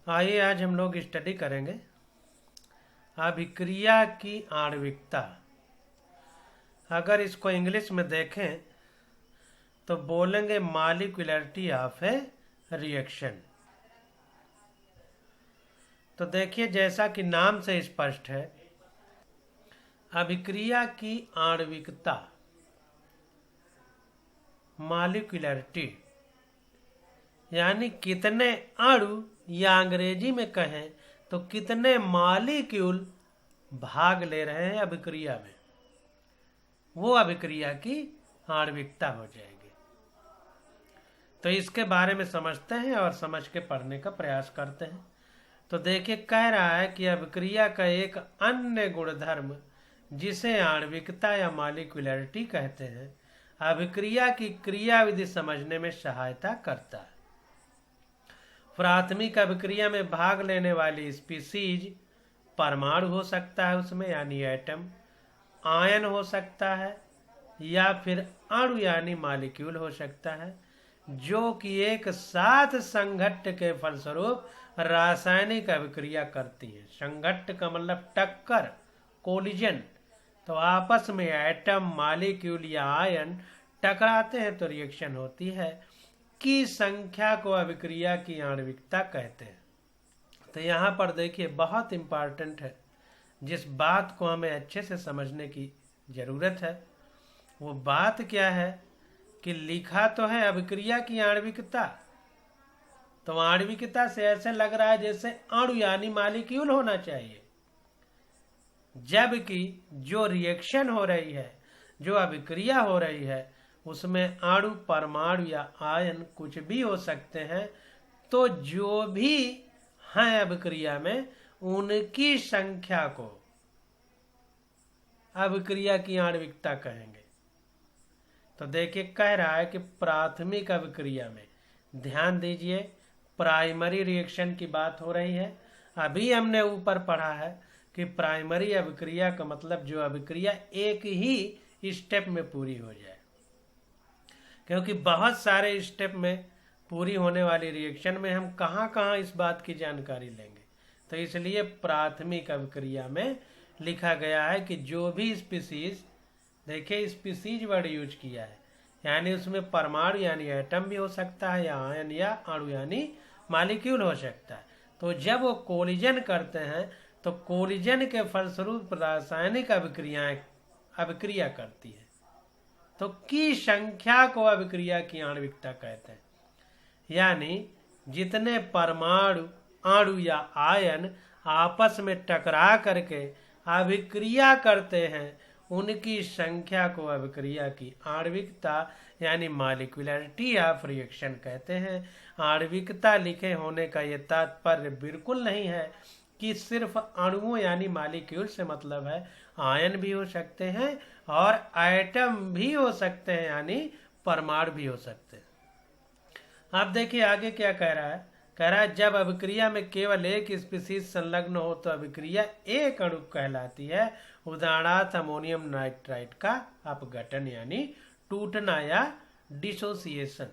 आइए आज हम लोग स्टडी करेंगे अभिक्रिया की आणविकता। अगर इसको इंग्लिश में देखें तो बोलेंगे मॉलिक्यूलरिटी ऑफ ए रिएक्शन। तो देखिए, जैसा कि नाम से स्पष्ट है, अभिक्रिया की आणविकता, मॉलिक्यूलरिटी यानी कितने अणु, या अंग्रेजी में कहें तो कितने मॉलिक्यूल भाग ले रहे हैं अभिक्रिया में, वो अभिक्रिया की आणविकता हो जाएगी। तो इसके बारे में समझते हैं और समझ के पढ़ने का प्रयास करते हैं। तो देखिए, कह रहा है कि अभिक्रिया का एक अन्य गुणधर्म जिसे आणविकता या मॉलिक्यूलरिटी कहते हैं, अभिक्रिया की क्रियाविधि समझने में सहायता करता है। प्राथमिक अभिक्रिया में भाग लेने वाली स्पीसीज परमाणु हो सकता है उसमें, यानी एटम, आयन हो सकता है, या फिर अणु यानी मॉलिक्यूल हो सकता है, जो कि एक साथ संघट्ट के फलस्वरूप रासायनिक अभिक्रिया करती है। संघट्ट का मतलब टक्कर, कोलिजन। तो आपस में एटम, मॉलिक्यूल या आयन टकराते हैं तो रिएक्शन होती है, की संख्या को अभिक्रिया की आणविकता कहते हैं। तो यहाँ पर देखिए, बहुत इंपॉर्टेंट है, जिस बात को हमें अच्छे से समझने की जरूरत है, वो बात क्या है कि लिखा तो है अभिक्रिया की आणविकता। तो आणविकता से ऐसे लग रहा है जैसे अणु यानी मॉलिक्यूल होना चाहिए, जबकि जो रिएक्शन हो रही है, जो अभिक्रिया हो रही है, उसमें अणु, परमाणु या आयन कुछ भी हो सकते हैं। तो जो भी हैं अभिक्रिया में, उनकी संख्या को अभिक्रिया की आणविकता कहेंगे। तो देखिए, कह रहा है कि प्राथमिक अभिक्रिया में, ध्यान दीजिए, प्राइमरी रिएक्शन की बात हो रही है। अभी हमने ऊपर पढ़ा है कि प्राइमरी अभिक्रिया का मतलब जो अभिक्रिया एक ही स्टेप में पूरी हो जाए, क्योंकि बहुत सारे स्टेप में पूरी होने वाली रिएक्शन में हम कहाँ इस बात की जानकारी लेंगे। तो इसलिए प्राथमिक अभिक्रिया में लिखा गया है कि जो भी स्पीसीज, देखिए स्पीसीज वर्ड यूज किया है, यानी उसमें परमाणु यानी एटम भी हो सकता है, या आयन या अणु यानी मॉलिक्यूल हो सकता है। तो जब वो कोलिजन करते हैं तो कोलिजन के फलस्वरूप रासायनिक अभिक्रिया करती है। तो की संख्या को अभिक्रिया की आणविकता कहते हैं, यानी जितने परमाणु, अणु या आयन आपस में टकरा करके अभिक्रिया करते हैं, उनकी संख्या को अभिक्रिया की आणविकता यानी मॉलिक्यूलरिटी ऑफ रिएक्शन कहते हैं। आणविकता लिखे होने का ये तात्पर्य बिल्कुल नहीं है कि सिर्फ अणुओं यानी मॉलिक्यूल से मतलब है, आयन भी हो सकते हैं और एटम भी हो सकते हैं, यानी परमाणु भी हो सकते हैं। अब देखिए आगे क्या कह रहा है। कह रहा है जब अभिक्रिया में केवल एक स्पीसीज संलग्न हो तो अभिक्रिया एक अणु कहलाती है। उदाहरणार्थ अमोनियम नाइट्राइड का अपघटन यानी टूटना या डिसोसिएशन।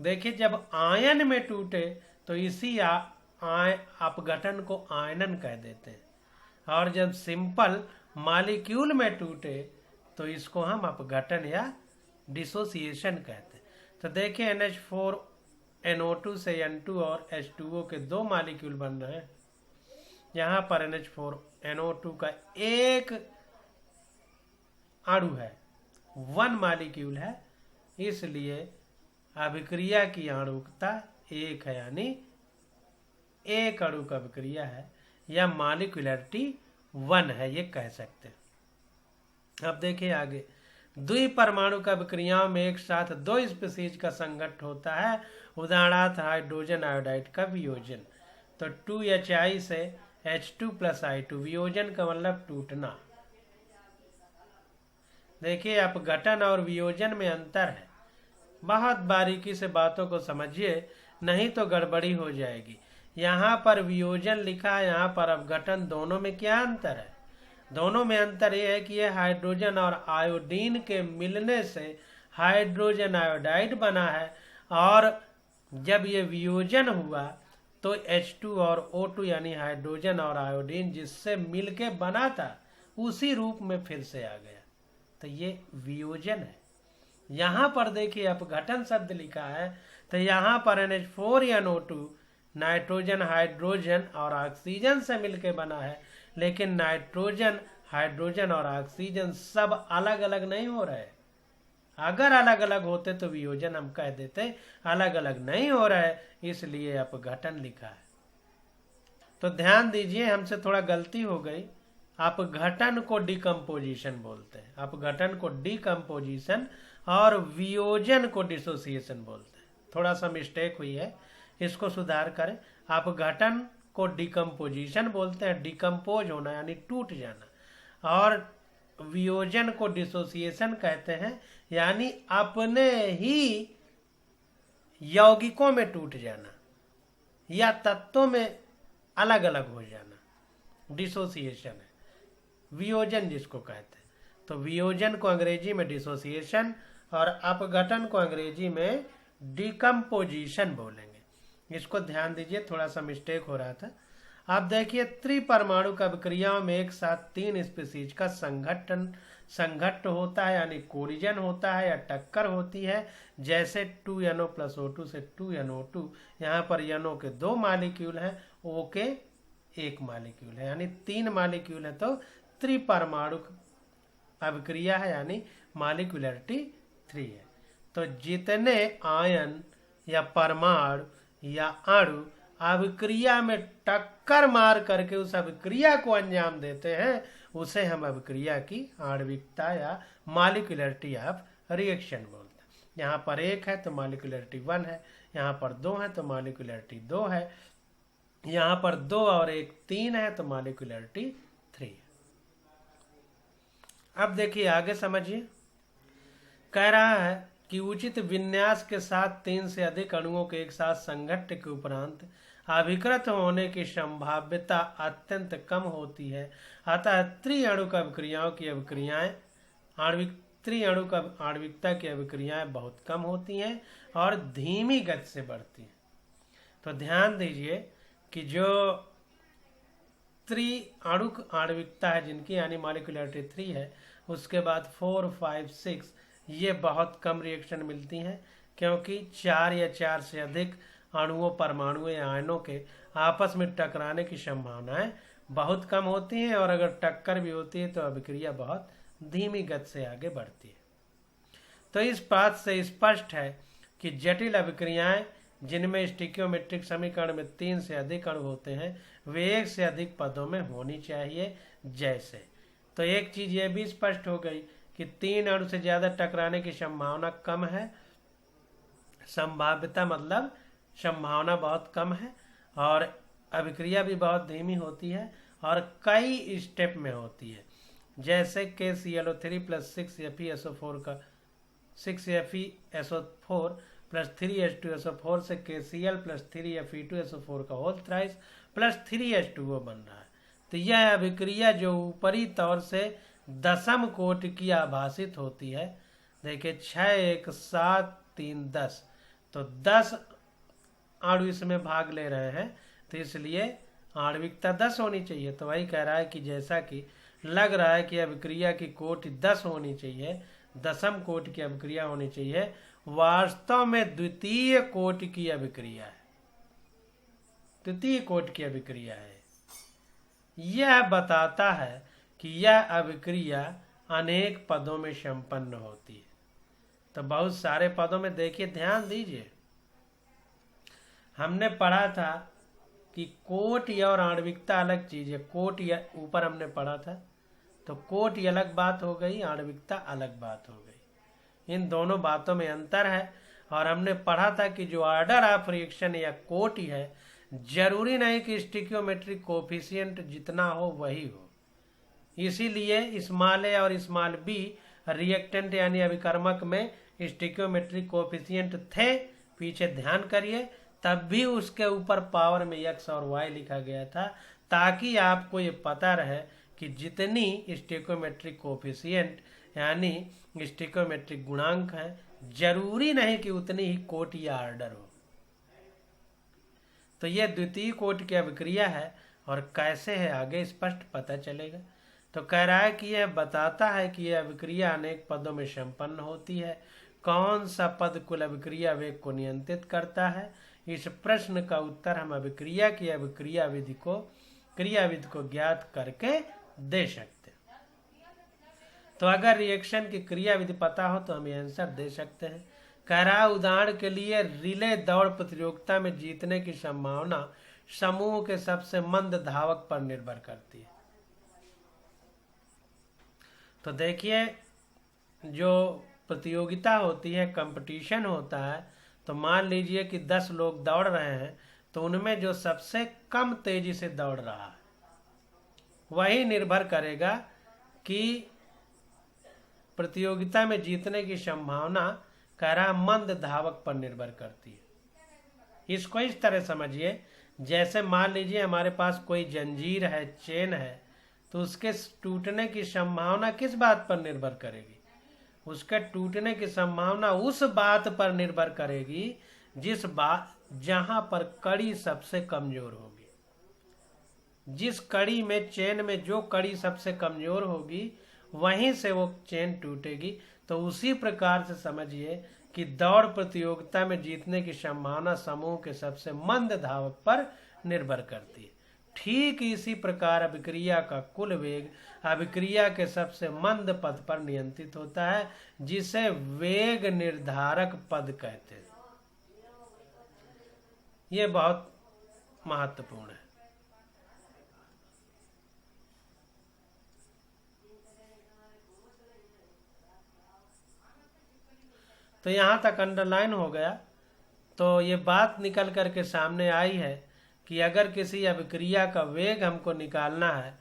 देखिए, जब आयन में टूटे तो इसी अपघटन को आयनन कह देते हैं, और जब सिंपल मॉलिक्यूल में टूटे तो इसको हम अपघटन या डिसोसिएशन कहते हैं। तो देखिए, NH4NO2 से N2 और H2O के दो मॉलिक्यूल बन रहे हैं। यहाँ पर NH4NO2 का एक अणु है, वन मॉलिक्यूल है, इसलिए अभिक्रिया की आणविकता एक है, यानी एक अणु का अभिक्रिया है, या मॉलिक्यूलरिटी वन है, ये कह सकते हैं। अब देखिए आगे, द्विपरमाणु का अभिक्रियाओं में एक साथ दो स्पीसीज का संघट्ट होता है। उदाहरणार्थ हाइड्रोजन आयोडाइड का वियोजन। तो 2HI से H2+I2, वियोजन का मतलब टूटना। देखिए, अपघटन और वियोजन में अंतर है, बहुत बारीकी से बातों को समझिए, नहीं तो गड़बड़ी हो जाएगी। यहाँ पर वियोजन लिखा है, यहाँ पर अपघटन, दोनों में क्या अंतर है? दोनों में अंतर यह है कि यह हाइड्रोजन और आयोडीन के मिलने से हाइड्रोजन आयोडाइड बना है, और जब ये वियोजन हुआ तो H2 और O2 यानी हाइड्रोजन और आयोडीन जिससे मिलके बना था उसी रूप में फिर से आ गया। तो ये वियोजन है। यहाँ पर देखिए अपघटन शब्द लिखा है, तो यहाँ पर NH4NO2 नाइट्रोजन, हाइड्रोजन और ऑक्सीजन से मिलके बना है, लेकिन नाइट्रोजन, हाइड्रोजन और ऑक्सीजन सब अलग अलग नहीं हो रहे। अगर अलग अलग होते तो वियोजन हम कह देते, अलग अलग नहीं हो रहा है इसलिए अपघटन लिखा है। तो ध्यान दीजिए, हमसे थोड़ा गलती हो गई। अपघटन को डिकम्पोजिशन बोलते हैं, अपघटन को डिकम्पोजिशन और वियोजन को डिसोसिएशन बोलते हैं। थोड़ा सा मिस्टेक हुई है, इसको सुधार करें। अपघटन को डिकम्पोजिशन बोलते हैं, डिकम्पोज होना यानी टूट जाना, और वियोजन को डिसोसिएशन कहते हैं यानी अपने ही यौगिकों में टूट जाना या तत्वों में अलग अलग हो जाना, डिसोसिएशन है। वियोजन जिसको कहते हैं, तो वियोजन को अंग्रेजी में डिसोसिएशन और अपघटन को अंग्रेजी में डिकम्पोजिशन बोलेंगे। इसको ध्यान दीजिए, थोड़ा सा मिस्टेक हो रहा था। आप देखिए, त्रिपरमाणु अभिक्रियाओं में एक साथ 3 स्पीसीज का संघट्ट होता है यानी कोलिजन होता है या टक्कर होती है, जैसे 2NO + O2 से 2NO2। यहाँ पर NO के 2 मॉलिक्यूल हैं, O के 1 मॉलिक्यूल है, यानी 3 मॉलिक्यूल है, तो त्रिपरमाणु अभिक्रिया है यानी मॉलिक्यूलरिटी 3 है। तो जितने आयन या परमाणु या अणु अभिक्रिया में टक्कर मार करके उस अभिक्रिया को अंजाम देते हैं उसे हम अभिक्रिया की आणविकता या मॉलिक्यूलरिटी ऑफ रिएक्शन बोलते हैं। यहाँ पर 1 है तो मॉलिक्यूलरिटी 1 है, यहाँ पर 2 है तो मॉलिक्यूलरिटी 2 है, यहाँ पर 2 और 1 3 है तो मॉलिक्यूलरिटी 3 है। अब देखिए आगे समझिए, कह रहा है कि उचित विन्यास के साथ 3 से अधिक अणुओं के एक साथ संघट्ट के उपरांत अभिकृत होने की संभाव्यता अत्यंत कम होती है। अतः त्रिअणुक अभिक्रियाओं की अभिक्रियाएं त्रिअणुक आणविकता की अभिक्रियाएं बहुत कम होती हैं और धीमी गति से बढ़ती हैं। तो ध्यान दीजिए कि जो त्रिअणुक आणविकता है जिनकी यानी मॉलिक्यूलरिटी 3 है, उसके बाद 4, 5, 6 ये बहुत कम रिएक्शन मिलती हैं, क्योंकि 4 या 4 से अधिक अणुओं, परमाणुओं या आयनों के आपस में टकराने की संभावनाएं बहुत कम होती हैं, और अगर टक्कर भी होती है तो अभिक्रिया बहुत धीमी गति से आगे बढ़ती है। तो इस बात से स्पष्ट है कि जटिल अभिक्रियाएं जिनमें स्टिकियोमेट्रिक समीकरण में 3 से अधिक अणु होते हैं वे 1 से अधिक पदों में होनी चाहिए। जैसे, तो एक चीज ये भी स्पष्ट हो गई कि 3 अणु से ज्यादा टकराने की संभावना कम है, संभाव्यता मतलब संभावना बहुत कम है, और अभिक्रिया भी बहुत धीमी होती है और कई स्टेप में होती है। जैसे KClO3 + 6FeSO4 का 6FeSO4 + 3H2SO4 से KCl + 3Fe2SO4 का होल थ्राइस + 3H2O बन रहा है। तो यह अभिक्रिया जो ऊपरी तौर से दशम कोट की आभासित होती है, देखिए 6, 1, 7, 3, 10, तो 10 अणु इसमें भाग ले रहे हैं, तो इसलिए आणविकता 10 होनी चाहिए। तो वही कह रहा है कि जैसा कि लग रहा है कि अभिक्रिया की कोटि 10 होनी चाहिए, दशम कोटि की अभिक्रिया होनी चाहिए, वास्तव में द्वितीय कोटि की अभिक्रिया है, द्वितीय कोटि की अभिक्रिया है। यह बताता है कि यह अभिक्रिया अनेक पदों में संपन्न होती है। तो बहुत सारे पदों में देखिए, ध्यान दीजिए, हमने पढ़ा था कि कोटि और आणविकता अलग चीज है। कोटि ऊपर हमने पढ़ा था, तो कोटि अलग बात हो गई, आणविकता अलग बात हो गई। इन दोनों बातों में अंतर है। और हमने पढ़ा था कि जो ऑर्डर ऑफ रिएक्शन या कोटि है, जरूरी नहीं कि स्टिकियोमेट्रिक कोफिशिएंट जितना हो वही हो। इसीलिए स्मॉल a और स्मॉल b रिएक्टेंट यानी अभिकर्मक में स्टिकियोमेट्रिक कोफिशिएंट थे, पीछे ध्यान करिए, तब भी उसके ऊपर पावर में x और y लिखा गया था, ताकि आपको ये पता रहे कि जितनी स्टिकियोमेट्रिक कोफिशिएंट यानी स्टिकियोमेट्रिक गुणांक है, जरूरी नहीं कि उतनी ही कोटि या ऑर्डर हो। तो ये द्वितीय कोटि की अभिक्रिया है और कैसे है आगे स्पष्ट पता चलेगा। तो कह रहा है कि यह बताता है कि यह अभिक्रिया अनेक पदों में संपन्न होती है। कौन सा पद कुल अभिक्रिया वेग को नियंत्रित करता है? इस प्रश्न का उत्तर हम अभिक्रिया की क्रियाविधि को ज्ञात करके दे सकते हैं। तो अगर रिएक्शन की क्रियाविधि पता हो तो हम ये आंसर दे सकते हैं। कह रहा उदाहरण के लिए रिले दौड़ प्रतियोगिता में जीतने की संभावना समूह के सबसे मंद धावक पर निर्भर करती है। तो देखिए, जो प्रतियोगिता होती है, कंपटीशन होता है, तो मान लीजिए कि 10 लोग दौड़ रहे हैं, तो उनमें जो सबसे कम तेजी से दौड़ रहा है वही निर्भर करेगा कि प्रतियोगिता में जीतने की संभावना कह रहा मंद धावक पर निर्भर करती है। इसको इस तरह समझिए, जैसे मान लीजिए हमारे पास कोई जंजीर है, चेन है, तो उसके टूटने की संभावना किस बात पर निर्भर करेगी? उसके टूटने की संभावना उस बात पर निर्भर करेगी जहां पर कड़ी सबसे कमजोर होगी। जिस कड़ी में, चेन में जो कड़ी सबसे कमजोर होगी वहीं से वो चेन टूटेगी। तो उसी प्रकार से समझिए कि दौड़ प्रतियोगिता में जीतने की संभावना समूह के सबसे मंद धावक पर निर्भर करती है। ठीक इसी प्रकार अभिक्रिया का कुल वेग अभिक्रिया के सबसे मंद पद पर नियंत्रित होता है, जिसे वेग निर्धारक पद कहते हैं। ये बहुत महत्वपूर्ण है। तो यहाँ तक अंडरलाइन हो गया। तो ये बात निकल करके सामने आई है कि अगर किसी अभिक्रिया का वेग हमको निकालना है,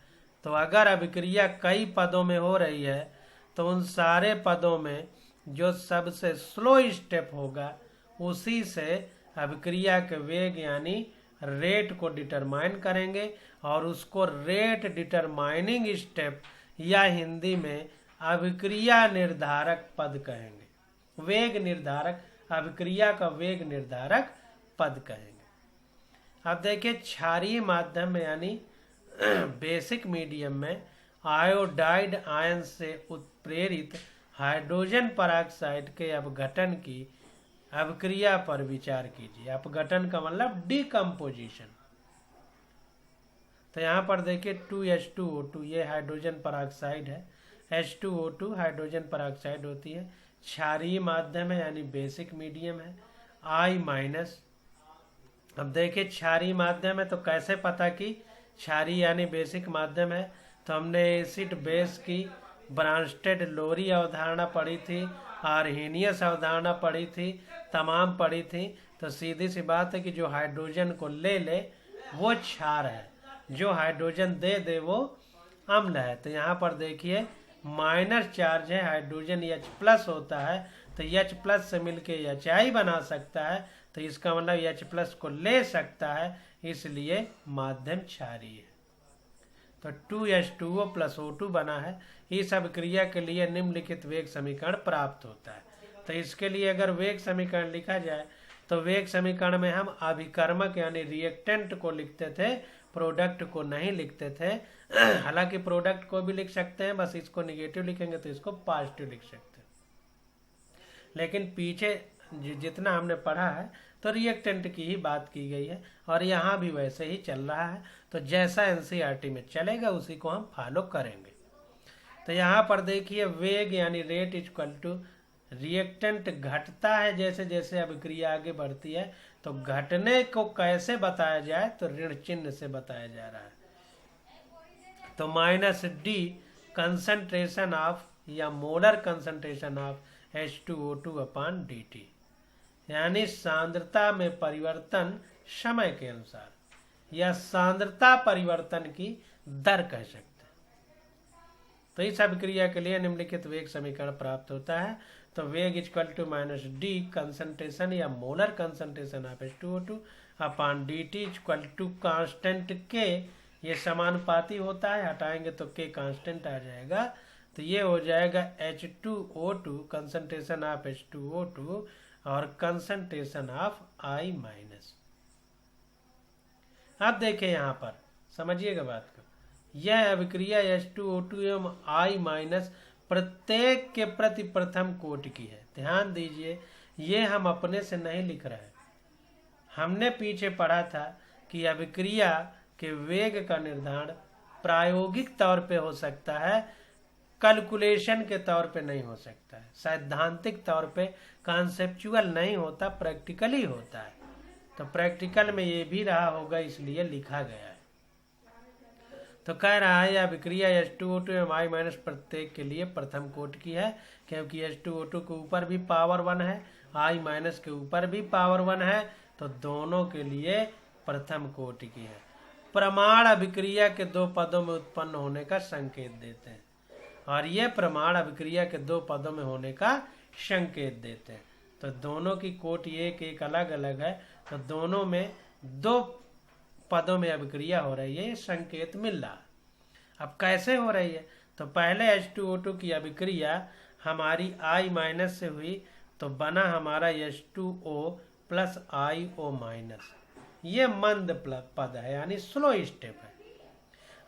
तो अगर अभिक्रिया कई पदों में हो रही है, तो उन सारे पदों में जो सबसे स्लो स्टेप होगा उसी से अभिक्रिया के वेग यानी रेट को डिटरमाइन करेंगे, और उसको रेट डिटरमाइनिंग स्टेप या हिंदी में अभिक्रिया निर्धारक पद कहेंगे। वेग निर्धारक, अभिक्रिया का वेग निर्धारक पद कहेंगे। अब देखिए, क्षारीय माध्यम में यानी बेसिक मीडियम में आयोडाइड आयन से उत्प्रेरित हाइड्रोजन पराक्साइड के अपघटन की अभिक्रिया पर विचार कीजिए। अपघटन का मतलब डिकम्पोजिशन। तो यहाँ पर देखिए 2H2O2 ये हाइड्रोजन पराक्साइड है, H2O2 हाइड्रोजन पराक्साइड होती है, क्षारीय माध्यम है यानी बेसिक मीडियम है, I-। अब देखिए क्षारीय माध्यम है तो कैसे पता कि क्षारीय यानी बेसिक माध्यम है? तो हमने एसिड बेस की ब्रांस्टेड लोरी अवधारणा पढ़ी थी, आर्हेनियस अवधारणा पढ़ी थी, तमाम पढ़ी थी। तो सीधी सी बात है कि जो हाइड्रोजन को ले ले वो क्षार है, जो हाइड्रोजन दे दे वो अम्ल है। तो यहाँ पर देखिए माइनस चार्ज है, हाइड्रोजन H+ होता है, तो H+ से मिलके HI बना सकता है, तो इसका मतलब H+ को ले सकता है, इसलिए माध्यम क्षारीय है। तो 2H2O + O2 बना है। इस अभिक्रिया के लिए निम्नलिखित वेग समीकरण प्राप्त होता है। तो इसके लिए अगर वेग समीकरण लिखा जाए तो वेग समीकरण में हम अभिकर्मक यानी रिएक्टेंट को लिखते थे, प्रोडक्ट को नहीं लिखते थे। हालांकि प्रोडक्ट को भी लिख सकते हैं, बस इसको निगेटिव लिखेंगे तो इसको पॉजिटिव लिख सकते हैं। लेकिन पीछे जितना हमने पढ़ा है तो रिएक्टेंट की ही बात की गई है, और यहाँ भी वैसे ही चल रहा है। तो जैसा एनसीईआरटी में चलेगा उसी को हम फॉलो करेंगे। तो यहाँ पर देखिए वेग यानी रेट इक्वल टू रिएक्टेंट घटता है जैसे जैसे अभिक्रिया आगे बढ़ती है। तो घटने को कैसे बताया जाए? तो ऋण चिन्ह से बताया जा रहा है। तो -D कंसंट्रेशन ऑफ या मोलर कंसंट्रेशन ऑफ H2O2/dt यानी सांद्रता में परिवर्तन समय के अनुसार, या सांद्रता परिवर्तन की दर कह सकते हैं। तो इस अभिक्रिया के लिए निम्नलिखित वेग समीकरण प्राप्त होता है। तो वेग इक्वल टू -D कंसंट्रेशन या molar concentration of H2O2/dt equal to constant K। ये समानुपाती होता है, हटाएंगे तो K कांस्टेंट आ जाएगा। तो ये हो जाएगा H2O2 कंसंट्रेशन ऑफ H2O2 और कंसंट्रेशन ऑफ I-। अब देखें यहाँ पर, समझिएगा बात को, यह अभिक्रिया H2O2 एवं I माइनस प्रत्येक के प्रति प्रथम कोटि की है। ध्यान दीजिए, ये हम अपने से नहीं लिख रहे हैं। हमने पीछे पढ़ा था कि अभिक्रिया के वेग का निर्धारण प्रायोगिक तौर पे हो सकता है, कैलकुलेशन के तौर पे नहीं हो सकता है, सैद्धांतिक तौर पे कॉन्सेप्चुअल नहीं होता, प्रैक्टिकली होता है। तो प्रैक्टिकल में ये भी रहा होगा, इसलिए लिखा गया है। तो कह रहा है यह अभिक्रिया H2O2 एवं I माइनस प्रत्येक के लिए प्रथम कोटि की है, क्योंकि H2O2 के ऊपर भी पावर 1 है, I माइनस के ऊपर भी पावर 1 है, तो दोनों के लिए प्रथम कोटि की है। प्रमाण अभिक्रिया के दो पदों में उत्पन्न होने का संकेत देते हैं, और ये प्रमाण अभिक्रिया के दो पदों में होने का संकेत देते हैं। तो दोनों की कोटि एक एक अलग अलग है, तो दोनों में दो पदों में अभिक्रिया हो रही है, ये संकेत मिल रहा। अब कैसे हो रही है? तो पहले H2O2 की अभिक्रिया हमारी I माइनस से हुई, तो बना हमारा H2O प्लस IO माइनस। ये मंद पद है, यानी स्लो स्टेप है।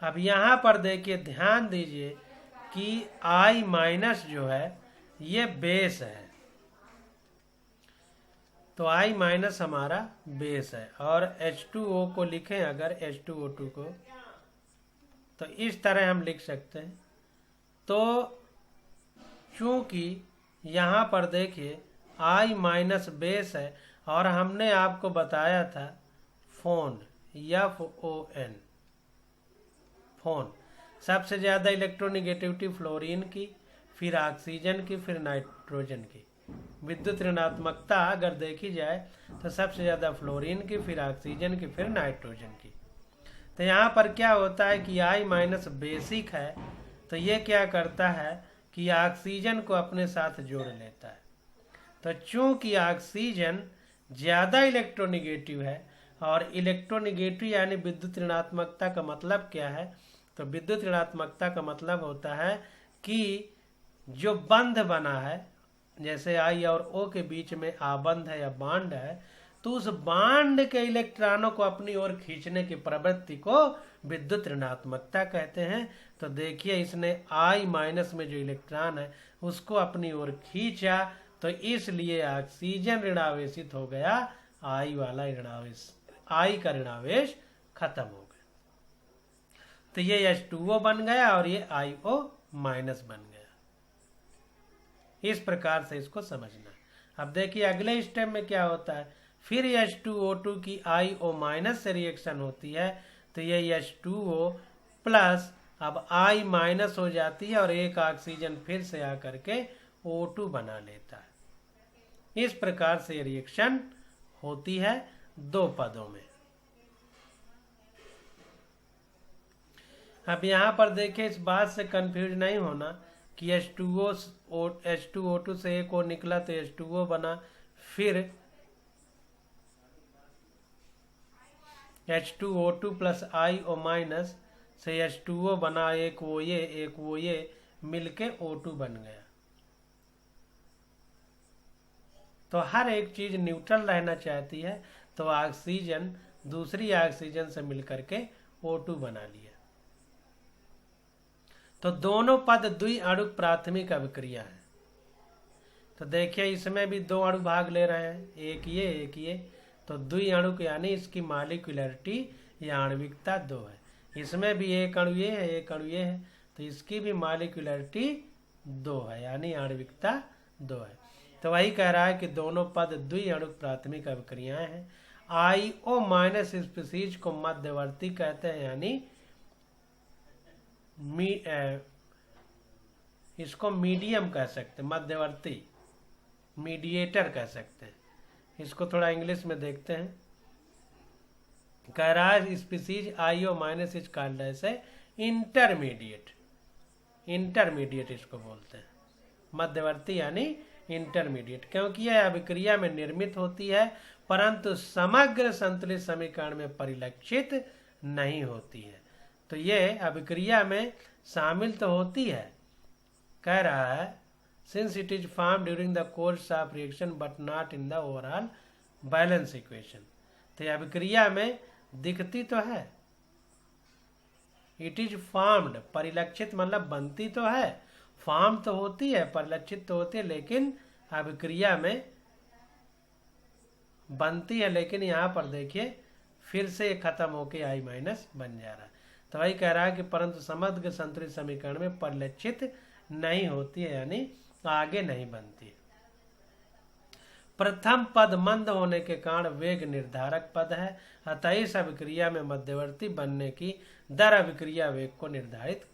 अब यहाँ पर देखिए, ध्यान दीजिए कि I माइनस जो है ये बेस है, तो I माइनस हमारा बेस है, और H2O को लिखें अगर H2O2 को, तो इस तरह हम लिख सकते हैं। तो चूंकि यहाँ पर देखिए I माइनस बेस है, और हमने आपको बताया था फोन, FON, फोन सबसे ज़्यादा इलेक्ट्रोनिगेटिविटी फ्लोरीन की, फिर ऑक्सीजन की, फिर नाइट्रोजन की। विद्युत ऋणात्मकता अगर देखी जाए तो सबसे ज़्यादा फ्लोरीन की, फिर ऑक्सीजन की, फिर नाइट्रोजन की। तो यहाँ पर क्या होता है कि I माइनस बेसिक है, तो ये क्या करता है कि ऑक्सीजन को अपने साथ जोड़ लेता है। तो चूंकि ऑक्सीजन ज़्यादा इलेक्ट्रोनिगेटिव है, और इलेक्ट्रोनिगेटिव यानी विद्युत ऋणात्मकता का मतलब क्या है? तो विद्युत ऋणात्मकता का मतलब होता है कि जो बंध बना है, जैसे I और O के बीच में आबंध है या बांड है, तो उस बांड के इलेक्ट्रॉनों को अपनी ओर खींचने की प्रवृत्ति को विद्युत ऋणात्मकता कहते हैं। तो देखिए, इसने I माइनस में जो इलेक्ट्रॉन है उसको अपनी ओर खींचा, तो इसलिए ऑक्सीजन ऋणावेशित हो गया, I वाला ऋणावेश, I का ऋणावेश खत्म हो गया। तो ये H2O बन गया और ये IO माइनस बन गया। इस प्रकार से इसको समझना। अब देखिए अगले स्टेप में क्या होता है, फिर H2O2 की IO माइनस से रिएक्शन होती है, तो ये H2O प्लस अब I माइनस हो जाती है, और एक ऑक्सीजन फिर से आकर के O2 बना लेता है। इस प्रकार से रिएक्शन होती है दो पदों में। अब यहाँ पर देखिए, इस बात से कंफ्यूज नहीं होना कि H2O2 से एक और निकला तो H2O बना, फिर H2O2 प्लस IO माइनस से H2O बना, एक वो ये मिलके O2 बन गया। तो हर एक चीज न्यूट्रल रहना चाहती है, तो ऑक्सीजन दूसरी ऑक्सीजन से मिलकर के O2 बना लिया। तो दोनों पद द्विअणुक प्राथमिक अभिक्रिया है। तो देखिए इसमें भी दो अणु भाग ले रहे हैं, एक ये, तो द्विअणुक यानी इसकी मॉलिक्यूलरिटी या आणविकता 2 है। इसमें भी एक अणु ये है, एक अणु ये है, तो इसकी भी मॉलिक्यूलरिटी 2 है, यानी आणविकता 2 है। तो वही कह रहा है कि दोनों पद द्विअणुक प्राथमिक अभिक्रियाएं हैं। IO माइनस स्पीसीज को मध्यवर्ती कहते हैं, यानी इसको मीडियम कह सकते हैं, मध्यवर्ती, मीडिएटर कह सकते हैं। इसको थोड़ा इंग्लिश में देखते हैं। कह रहा है species IO minus is called as intermediate, intermediate इसको बोलते हैं, मध्यवर्ती यानी इंटरमीडिएट, क्योंकि यह अभिक्रिया में निर्मित होती है परंतु समग्र संतुलित समीकरण में परिलक्षित नहीं होती है। तो ये अभिक्रिया में शामिल तो होती है, कह रहा है since it is form during the course of reaction but not in the overall balance equation. तो अभिक्रिया में दिखती तो है, इट इज फॉर्म्ड, परिलक्षित मतलब बनती तो है, फॉर्म तो होती है, परिलक्षित तो होती है, लेकिन अभिक्रिया में बनती है। लेकिन यहाँ पर देखिए फिर से ये खत्म होके I माइनस बन जा रहा है। तो वही कह रहा है कि परंतु समग्र संतुलित समीकरण में परिलक्षित नहीं होती है, यानी आगे नहीं बनती है। प्रथम पद मंद होने के कारण वेग निर्धारक पद है, अतः इस अभिक्रिया में मध्यवर्ती बनने की दर अभिक्रिया वेग को निर्धारित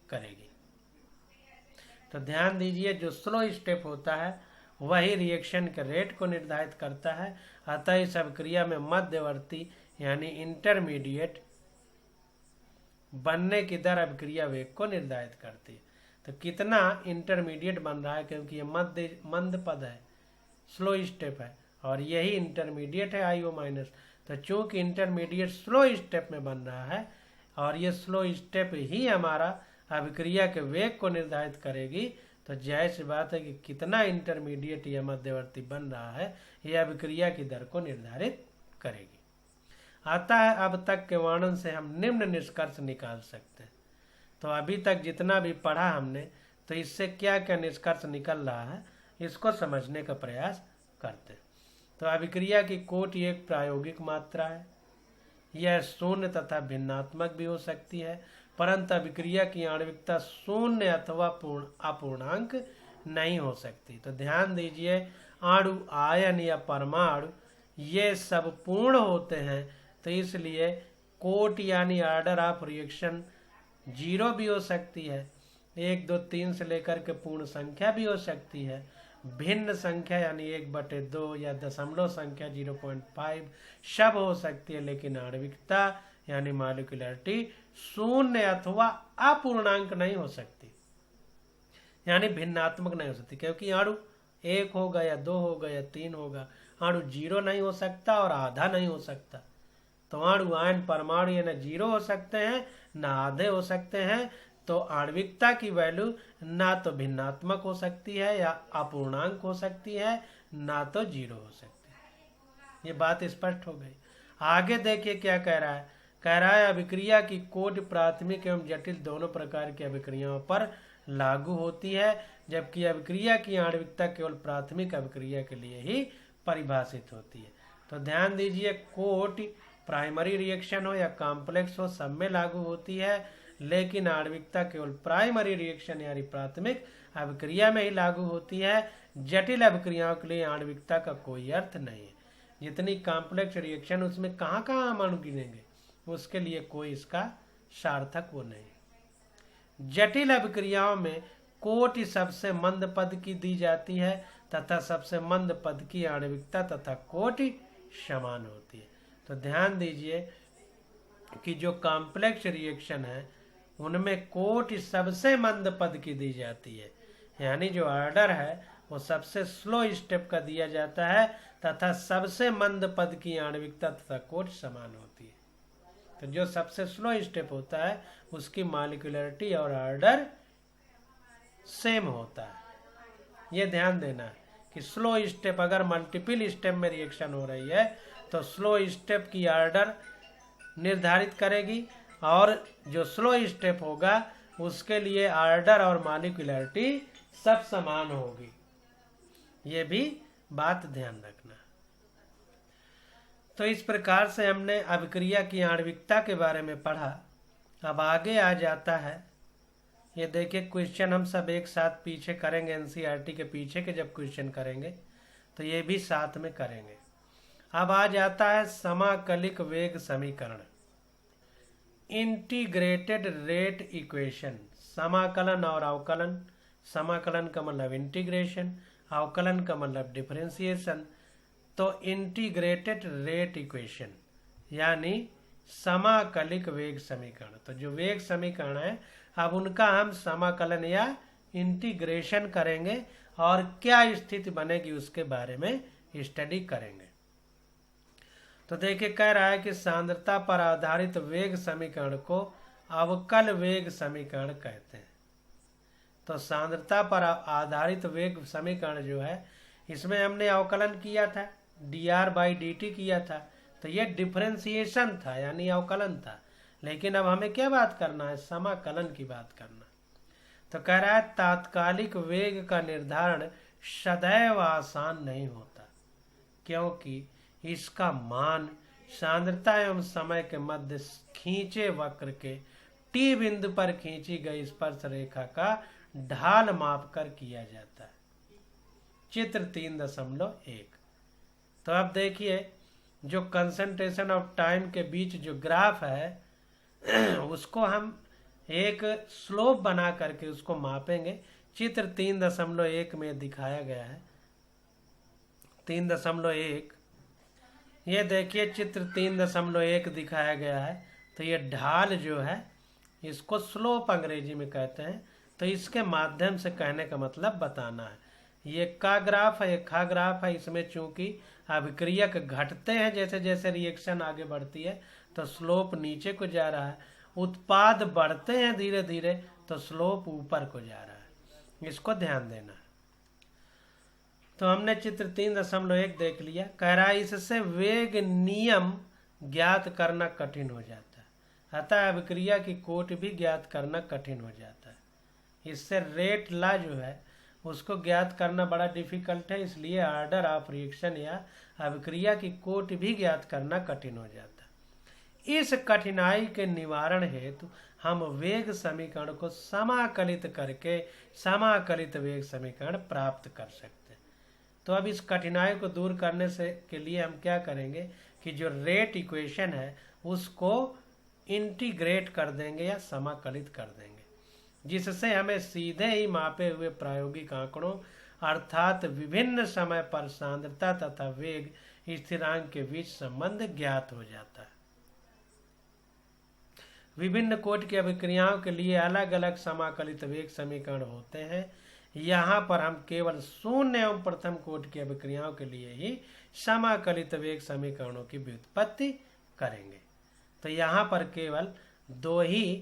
करेगी। तो ध्यान दीजिए, जो स्लो स्टेप होता है वही रिएक्शन के रेट को निर्धारित करता है, अतः इस अभिक्रिया में मध्यवर्ती यानी इंटरमीडिएट बनने की दर अभिक्रिया वेग को निर्धारित करती है। तो कितना इंटरमीडिएट बन रहा है, क्योंकि ये मंद पद है, स्लो स्टेप है, और यही इंटरमीडिएट है IO माइनस। तो चूंकि इंटरमीडिएट स्लो स्टेप में बन रहा है और ये स्लो स्टेप ही हमारा अभिक्रिया के वेग को निर्धारित करेगी, तो जाहिर सी बात है कि कितना इंटरमीडिएट या मध्यवर्ती बन रहा है यह अभिक्रिया की दर को निर्धारित करेगी। अतः अब तक के वर्णन से हम निम्न निष्कर्ष निकाल सकते हैं। तो अभी तक जितना भी पढ़ा हमने, तो इससे क्या क्या निष्कर्ष निकल रहा है इसको समझने का प्रयास करते हैं। तो अभिक्रिया की कोटि एक प्रायोगिक मात्रा है, यह शून्य तथा भिन्नात्मक भी हो सकती है, परंतु अभिक्रिया की आणविकता शून्य अथवा अपूर्णांक नहीं हो सकती। तो ध्यान दीजिए, अणु, आयन या परमाणु ये सब पूर्ण होते हैं, तो इसलिए कोटि यानी ऑर्डर ऑफ रिएक्शन 0 भी हो सकती है, 1, 2, 3 से लेकर के पूर्ण संख्या भी हो सकती है, भिन्न संख्या यानी 1/2 या दशमलव संख्या 0.5 सब हो सकती है, लेकिन आणविकता यानी मॉलिक्यूलरिटी शून्य अथवा अपूर्णांक नहीं हो सकती, यानी भिन्नात्मक नहीं हो सकती, क्योंकि अणु 1 होगा या 2 होगा या 3 होगा, अणु 0 नहीं हो सकता और आधा नहीं हो सकता। तो अणु, आयन, परमाणु या न 0 हो सकते हैं न आधे हो सकते हैं। तो आणविकता की वैल्यू ना तो भिन्नात्मक हो सकती है या अपूर्णांक हो सकती है, ना तो 0 हो सकती है। ये बात स्पष्ट हो गई। आगे देखिए क्या कह रहा है। कह रहा है अभिक्रिया की कोटि प्राथमिक एवं जटिल दोनों प्रकार की अभिक्रियाओं पर लागू होती है, जबकि अभिक्रिया की आणविकता केवल प्राथमिक अभिक्रिया के लिए ही परिभाषित होती है। तो ध्यान दीजिए, कोटि प्राइमरी रिएक्शन हो या कॉम्प्लेक्स हो, सब में लागू होती है, लेकिन आणविकता केवल प्राइमरी रिएक्शन यानी प्राथमिक अभिक्रिया में ही लागू होती है। जटिल अभिक्रियाओं के लिए आणविकता का कोई अर्थ नहीं है। जितनी कॉम्प्लेक्स रिएक्शन उसमें कहाँ कहाँ हम अणु गिनेंगे, उसके लिए कोई इसका सार्थक वो नहीं। जटिल अभिक्रियाओं में कोटि सबसे मंद पद की दी जाती है तथा सबसे मंद पद की आणविकता तथा कोटि समान होती है। तो ध्यान दीजिए कि जो कॉम्प्लेक्स रिएक्शन है उनमें कोटि सबसे मंद पद की दी जाती है, यानी जो ऑर्डर है वो सबसे स्लो स्टेप का दिया जाता है तथा सबसे मंद पद की आणविकता तथा कोटि समान होती है। तो जो सबसे स्लो स्टेप होता है उसकी मॉलिक्यूलरिटी और ऑर्डर सेम होता है। ये ध्यान देना है कि स्लो स्टेप, अगर मल्टीपल स्टेप में रिएक्शन हो रही है तो स्लो स्टेप की ऑर्डर निर्धारित करेगी, और जो स्लो स्टेप होगा उसके लिए ऑर्डर और मॉलिक्यूलरिटी सब समान होगी। ये भी बात ध्यान रखना। तो इस प्रकार से हमने अभिक्रिया की आणविकता के बारे में पढ़ा। अब आगे आ जाता है, ये देखिए क्वेश्चन हम सब एक साथ पीछे करेंगे, एनसीईआरटी के पीछे के जब क्वेश्चन करेंगे तो ये भी साथ में करेंगे। अब आ जाता है समाकलिक वेग समीकरण, इंटीग्रेटेड रेट इक्वेशन। समाकलन और अवकलन, समाकलन का मतलब इंटीग्रेशन, अवकलन का मतलब डिफरेंशिएशन। तो इंटीग्रेटेड रेट इक्वेशन यानी समाकलिक वेग समीकरण। तो जो वेग समीकरण है अब उनका हम समाकलन या इंटीग्रेशन करेंगे और क्या स्थिति बनेगी उसके बारे में स्टडी करेंगे। तो देखिए कह रहा है कि सांद्रता पर आधारित वेग समीकरण को अवकल वेग समीकरण कहते हैं। तो सांद्रता पर आधारित वेग समीकरण जो है इसमें हमने अवकलन किया था, dr/dt किया था। तो ये डिफरेंशिएशन था यानी अवकलन था। लेकिन अब हमें क्या बात करना है, समाकलन की बात करना। तो कह रहा है तात्कालिक वेग का निर्धारण सदैव आसान नहीं होता, क्योंकि इसका मान सांद्रता एवं समय के मध्य खींचे वक्र के टी बिंदु पर खींची गई स्पर्श रेखा का ढाल मापकर किया जाता है। चित्र 3.1। तो अब देखिए जो कंसंट्रेशन ऑफ टाइम के बीच जो ग्राफ है उसको हम एक स्लोप बना करके उसको मापेंगे। चित्र 3.1 में दिखाया गया है। 3.1 ये देखिए चित्र 3.1 दिखाया गया है। तो ये ढाल जो है इसको स्लोप अंग्रेजी में कहते हैं। तो इसके माध्यम से कहने का मतलब बताना है। ये का ग्राफ है, ये खा ग्राफ है। इसमें चूंकि अभिक्रियक घटते हैं जैसे जैसे रिएक्शन आगे बढ़ती है तो स्लोप नीचे को जा रहा है, उत्पाद बढ़ते हैं धीरे धीरे तो स्लोप ऊपर को जा रहा है। इसको ध्यान देना है। तो हमने चित्र 3.1 देख लिया। कह रहा है इससे वेग नियम ज्ञात करना कठिन हो जाता है, अतः अभिक्रिया की कोट भी ज्ञात करना कठिन हो जाता है। इससे रेट लॉ जो है उसको ज्ञात करना बड़ा डिफिकल्ट है, इसलिए ऑर्डर ऑफ रिएक्शन या अभिक्रिया की कोट भी ज्ञात करना कठिन हो जाता है। इस कठिनाई के निवारण हेतु हम वेग समीकरण को समाकलित करके समाकलित वेग समीकरण प्राप्त कर सकते हैं। तो अब इस कठिनाई को दूर करने से के लिए हम क्या करेंगे कि जो रेट इक्वेशन है उसको इंटीग्रेट कर देंगे या समाकलित कर देंगे, जिससे हमें सीधे ही मापे हुए प्रायोगिक आंकड़ों अर्थात विभिन्न समय पर सांद्रता तथा वेग स्थिरांक के बीच संबंध ज्ञात हो जाता है। विभिन्न कोट की अभिक्रियाओं के लिए अलग अलग समाकलित वेग समीकरण होते हैं। यहाँ पर हम केवल शून्य एवं प्रथम कोट की अभिक्रियाओं के लिए ही समाकलित वेग समीकरणों की व्युत्पत्ति करेंगे। तो यहाँ पर केवल दो ही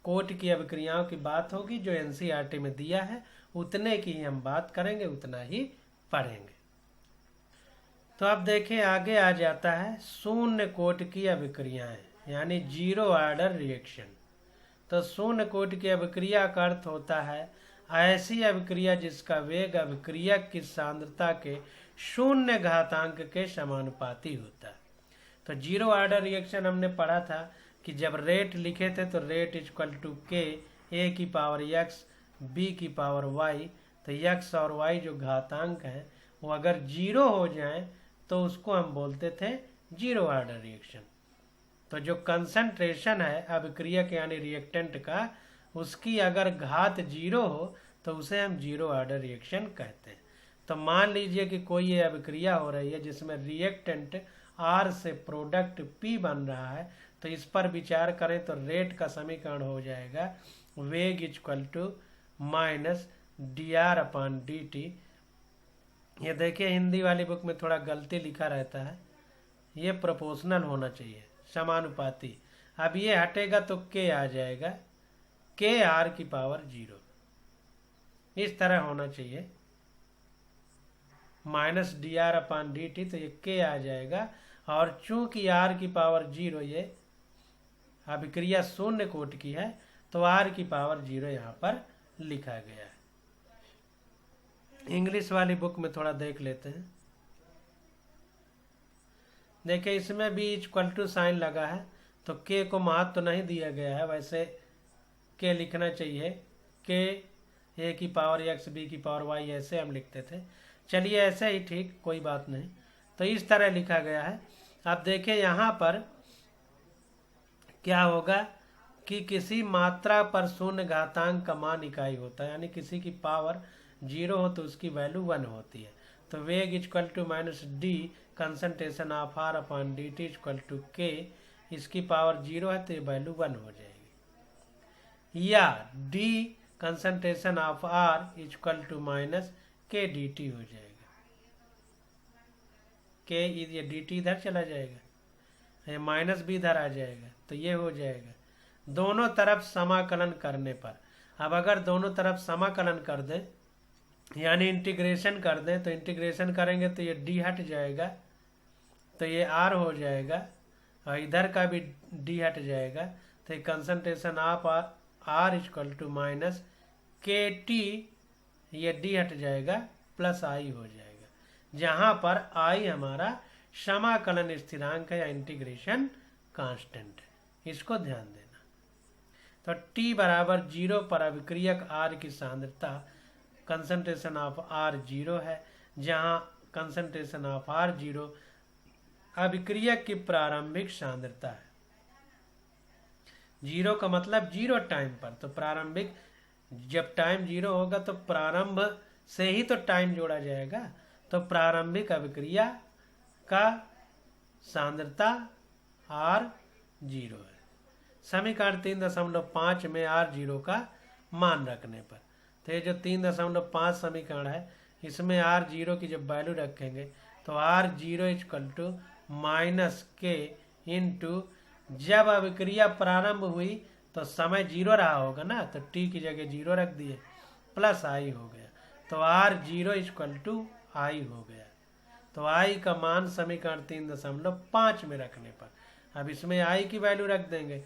कोट की अभिक्रियाओं की बात होगी जो एनसीईआरटी में दिया है, उतने की ही हम बात करेंगे, उतना ही पढ़ेंगे। तो अब देखिए आगे आ जाता है शून्य कोट की अभिक्रियाएं यानी जीरो ऑर्डर रिएक्शन। तो शून्य कोट की अभिक्रिया का अर्थ होता है ऐसी अभिक्रिया जिसका वेग अभिक्रियक की सांद्रता के शून्य घातांक के समानुपाती होता है। तो जीरो ऑर्डर रिएक्शन हमने पढ़ा था कि जब रेट लिखे थे तो रेट इक्वल टू के ए की पावर एक्स बी की पावर वाई। तो एक्स और वाई जो घातांक हैं वो अगर जीरो हो जाएं तो उसको हम बोलते थे जीरो ऑर्डर रिएक्शन। तो जो कंसंट्रेशन है अभिक्रियक यानी रिएक्टेंट का उसकी अगर घात जीरो हो तो उसे हम जीरो ऑर्डर रिएक्शन कहते हैं। तो मान लीजिए कि कोई ये अभिक्रिया हो रही है जिसमें रिएक्टेंट आर से प्रोडक्ट पी बन रहा है। तो इस पर विचार करें तो रेट का समीकरण हो जाएगा वेग equal to minus D R upon D T. ये देखिए हिंदी वाली बुक में थोड़ा गलती लिखा रहता है, ये प्रोपोर्शनल होना चाहिए, समानुपाती। अब ये हटेगा तो के आ जाएगा के आर की पावर जीरो, इस तरह होना चाहिए minus D R upon D T. तो ये के आ जाएगा और चूंकि आर की पावर जीरो ये अभिक्रिया शून्य कोट की है तो आर की पावर जीरो यहाँ पर लिखा गया है। इंग्लिश वाली बुक में थोड़ा देख लेते हैं। देखिए इसमें भी इक्वल टू साइन लगा है तो के को महत्व तो नहीं दिया गया है, वैसे के लिखना चाहिए के ए की पावर एक्स बी की पावर वाई ऐसे हम लिखते थे। चलिए ऐसे ही ठीक, कोई बात नहीं। तो इस तरह लिखा गया है। अब देखिए यहाँ पर क्या होगा कि किसी मात्रा पर शून्य घातांक का मान इकाई होता है, यानी किसी की पावर जीरो हो तो उसकी वैल्यू 1 होती है। तो वेग equal to minus D concentration of R upon D T equal to K, इसकी पावर जीरो है तो ये वैल्यू 1 हो जाएगी। या D concentration of R equal to minus K D T हो जाएगा। के ये डी टी इधर चला जाएगा, ये माइनस भी इधर आ जाएगा तो ये हो जाएगा दोनों तरफ समाकलन करने पर। अब अगर दोनों तरफ समाकलन कर दें यानी इंटीग्रेशन कर दें तो इंटीग्रेशन करेंगे तो ये डी हट जाएगा तो ये R हो जाएगा और इधर का भी D हट जाएगा, तो ये concentration of R equal to minus KT, ये D हट जाएगा प्लस I हो जाएगा, जहाँ पर I हमारा समाकलन स्थिरांक है या इंटीग्रेशन कांस्टेंट है। इसको ध्यान देना। तो T बराबर 0 पर अभिक्रियक R की सांद्रता कंसंट्रेशन ऑफ R 0 है, जहाँ कंसंट्रेशन ऑफ R 0 अभिक्रियक की प्रारंभिक सांद्रता है। 0 का मतलब 0 टाइम पर, तो प्रारंभिक जब टाइम 0 होगा तो प्रारंभ से ही तो टाइम जोड़ा जाएगा, तो प्रारंभिक अभिक्रिया का सांद्रता R0 है। समीकरण 3.5 में R0 का मान रखने पर, तो ये जो 3.5 समीकरण है इसमें R0 की जब वैल्यू रखेंगे तो R0 इक्वल टू माइनस के इंटू, जब अभिक्रिया प्रारंभ हुई तो समय 0 रहा होगा ना, तो T की जगह 0 रख दिए, प्लस I हो गया, तो R0 इक्वल टू I हो गया। तो I का मान समीकरण 3.5 में रखने पर, अब इसमें I की वैल्यू रख देंगे,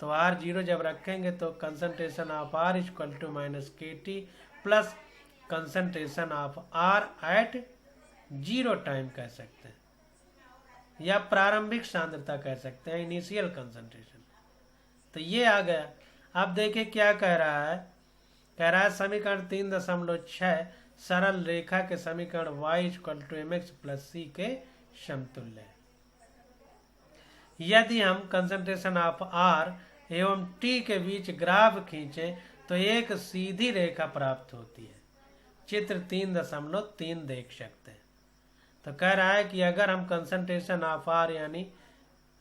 तो R0 जब रखेंगे तो concentration of R equal to minus KT plus concentration of R at 0 time कह सकते हैं, या प्रारंभिक सांद्रता कह सकते हैं, इनिशियल कंसंट्रेशन। तो ये आ गया। अब देखिए क्या कह रहा है, कह रहा है समीकरण 3.6 सरल रेखा के समीकरण y equal to mx plus c के समतुल्य है। यदि हम कंसंट्रेशन ऑफ R एवं T के बीच ग्राफ खींचें तो एक सीधी रेखा प्राप्त होती है। चित्र 3.3 देख सकते हैं। तो कह रहा है कि अगर हम कंसंट्रेशन ऑफ R यानी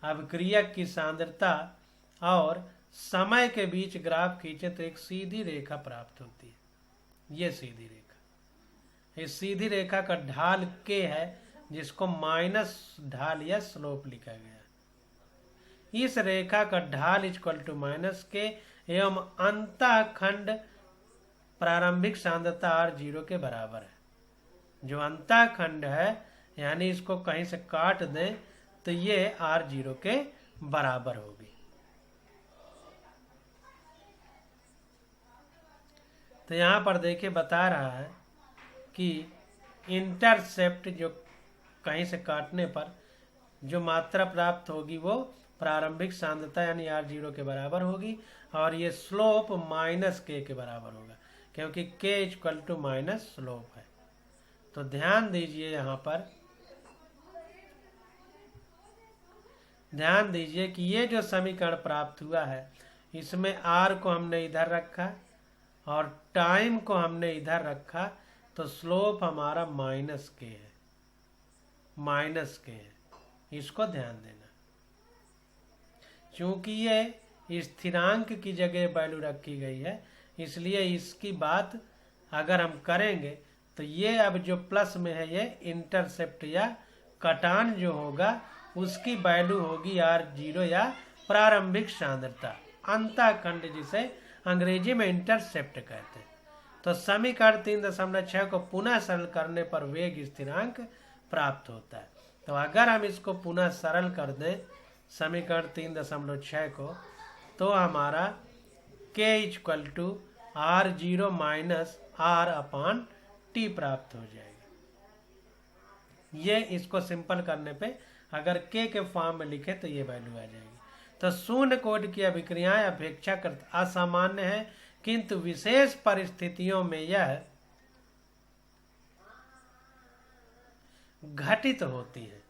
अभिक्रियक की सांद्रता और समय के बीच ग्राफ खींचे तो एक सीधी रेखा प्राप्त होती है। ये सीधी रेखा, इस सीधी रेखा का ढाल K है, जिसको माइनस ढाल या स्लोप लिखा गया। इस रेखा का ढाल इक्वल टू माइनस K एवं अंतःखंड प्रारंभिक सांद्रता R0 के बराबर है। जो अंतःखंड है यानी इसको कहीं से काट दें तो ये R0 के बराबर होगी। तो यहाँ पर देखिए बता रहा है कि इंटरसेप्ट जो कहीं से काटने पर जो मात्रा प्राप्त होगी वो प्रारंभिक सांद्रता यानी R0 के बराबर होगी, और ये स्लोप माइनस K के बराबर होगा, क्योंकि K equal to minus slope है। तो ध्यान दीजिए, यहाँ पर ध्यान दीजिए कि ये जो समीकरण प्राप्त हुआ है इसमें R को हमने इधर रखा और टाइम को हमने इधर रखा, तो स्लोप हमारा माइनस K है, माइनस K है। इसको ध्यान देना, क्योंकि ये स्थिरांक की जगह वैल्यू रखी गई है, इसलिए इसकी बात अगर हम करेंगे तो ये अब जो प्लस में है ये इंटरसेप्ट या कटान जो होगा उसकी वैल्यू होगी R0 या प्रारंभिक सांद्रता, अंतःखंड जिसे अंग्रेजी में इंटरसेप्ट कहते हैं। तो समीकरण 3.6 को पुनः सरल करने पर वेग स्थिरांक प्राप्त होता है। तो अगर हम इसको पुनः सरल कर दें समीकरण 3.6 को, तो हमारा K equal to R0 minus R upon T प्राप्त हो जाएगा। ये इसको सिंपल करने पे अगर K के फॉर्म में लिखे तो ये वैल्यू आ जाएगी। तो शून्य कोटि की अभिक्रियाएं अपेक्षाकृत असामान्य है, किंतु विशेष परिस्थितियों में यह घटित होती है।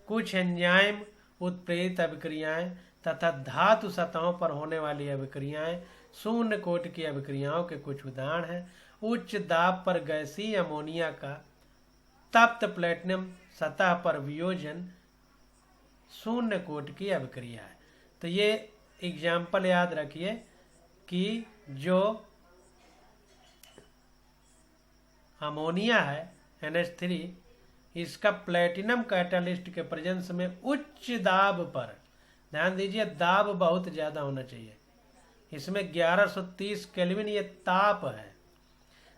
कुछ एंजाइम उत्प्रेरित अभिक्रियाएं तथा धातु सतहों पर होने वाली अभिक्रियाएं शून्य कोटि की अभिक्रियाओं के कुछ उदाहरण हैं। उच्च दाब पर गैसीय अमोनिया का तप्त प्लेटिनम सतह पर वियोजन शून्य कोटि की अभिक्रिया है। तो ये एग्जाम्पल याद रखिए कि जो अमोनिया है NH3, इसका प्लेटिनम कैटालिस्ट के प्रेजेंस में उच्च दाब पर, ध्यान दीजिए दाब बहुत ज्यादा होना चाहिए, इसमें 1130 केल्विन ये ताप है।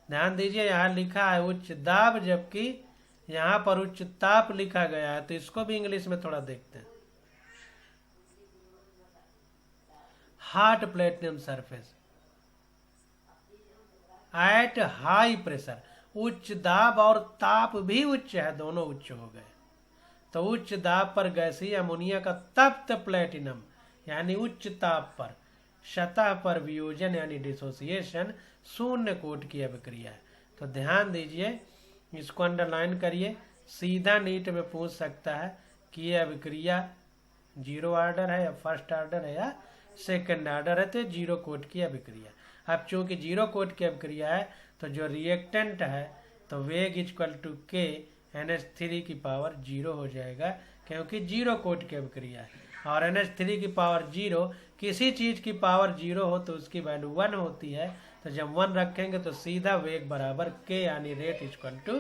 ध्यान दीजिए यहाँ लिखा है उच्च दाब, जबकि यहाँ पर उच्च ताप लिखा गया है, तो इसको भी इंग्लिश में थोड़ा देखते हैं। Hot platinum surface at high pressure, उच्च दाब और ताप भी उच्च है, दोनों उच्च हो गए। तो उच्च दाब पर गैसीय अमोनिया का तप्त प्लेटिनम यानी उच्च ताप पर सतह पर वियोजन यानी डिसोसिएशन शून्य कोट की अभिक्रिया है। तो ध्यान दीजिए, इसको अंडरलाइन करिए। सीधा नीट में पूछ सकता है कि ये अभिक्रिया जीरो ऑर्डर है या फर्स्ट ऑर्डर है या सेकंड ऑर्डर है, तो जीरो कोट की अभिक्रिया। अब चूंकि जीरो कोट की अभिक्रिया है तो जो रिएक्टेंट है तो वेग इक्वल टू के NH3 की पावर 0 हो जाएगा, क्योंकि जीरो कोट की अभिक्रिया है। और NH3 की पावर 0, किसी चीज की पावर 0 हो तो उसकी वैल्यू 1 होती है। तो जब 1 रखेंगे तो सीधा वेग बराबर के यानी रेट इक्वल टू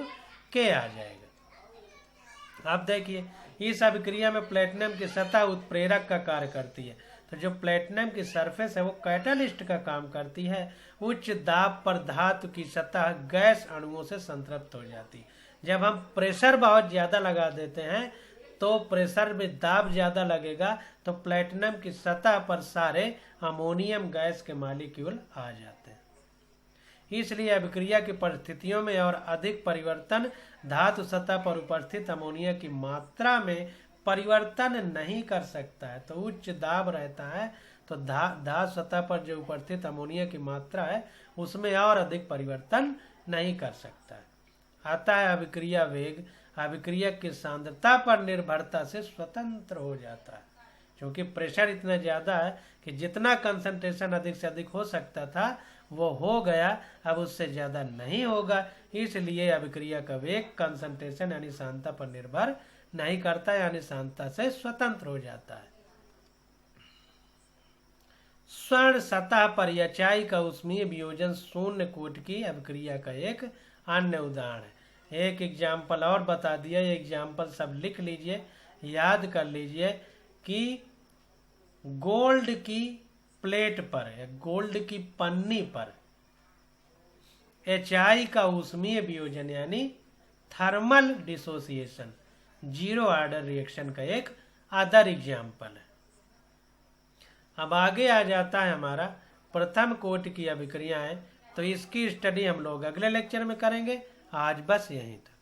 के आ जाएगा। अब देखिए, इस अभिक्रिया में प्लेटिनम की सतह उत्प्रेरक का कार्य करती है। तो जो प्लेटिनम की सरफेस है वो कैटालिस्ट का काम करती है। उच्च दाब पर धातु की सतह गैस अणुओं से संतृप्त हो जाती है। जब हम प्रेशर बहुत ज्यादा लगा देते हैं तो प्रेशर में दाब ज्यादा लगेगा, तो प्लेटिनम की सतह पर सारे अमोनियम गैस के मॉलिक्यूल आ जाते हैं। इसलिए अभिक्रिया की परिस्थितियों में और अधिक परिवर्तन धातु सतह पर उपस्थित अमोनिया की मात्रा में परिवर्तन नहीं कर सकता है। तो उच्च दाब रहता है तो धातु सतह पर जो उपस्थित अमोनिया की मात्रा है उसमें और अधिक परिवर्तन नहीं कर सकता है। आता है अभिक्रिया वेग। अभिक्रिया की सांद्रता पर निर्भरता से स्वतंत्र हो जाता है, क्योंकि प्रेशर इतना ज्यादा है कि जितना कंसंट्रेशन अधिक से अधिक हो सकता था वो हो गया, अब उससे ज्यादा नहीं होगा। इसलिए अभिक्रिया का वेग कंसंट्रेशन यानी सांद्रता पर निर्भर नहीं करता, यानी सांद्रता से स्वतंत्र हो जाता है। स्वर्ण सतह पर यचाई का ऊष्मीय वियोजन शून्य कोट की अभिक्रिया का एक अन्य उदाहरण है। एक एग्जाम्पल और बता दिया, ये एग्जाम्पल सब लिख लीजिए, याद कर लीजिए कि गोल्ड की प्लेट पर या गोल्ड की पन्नी पर HI का ऊष्मीय वियोजन यानी thermal dissociation zero order reaction का एक अदर एग्जाम्पल है। अब आगे आ जाता है हमारा प्रथम कोट की अभिक्रियाएं। तो इसकी स्टडी हम लोग अगले लेक्चर में करेंगे। आज बस यहीं तक।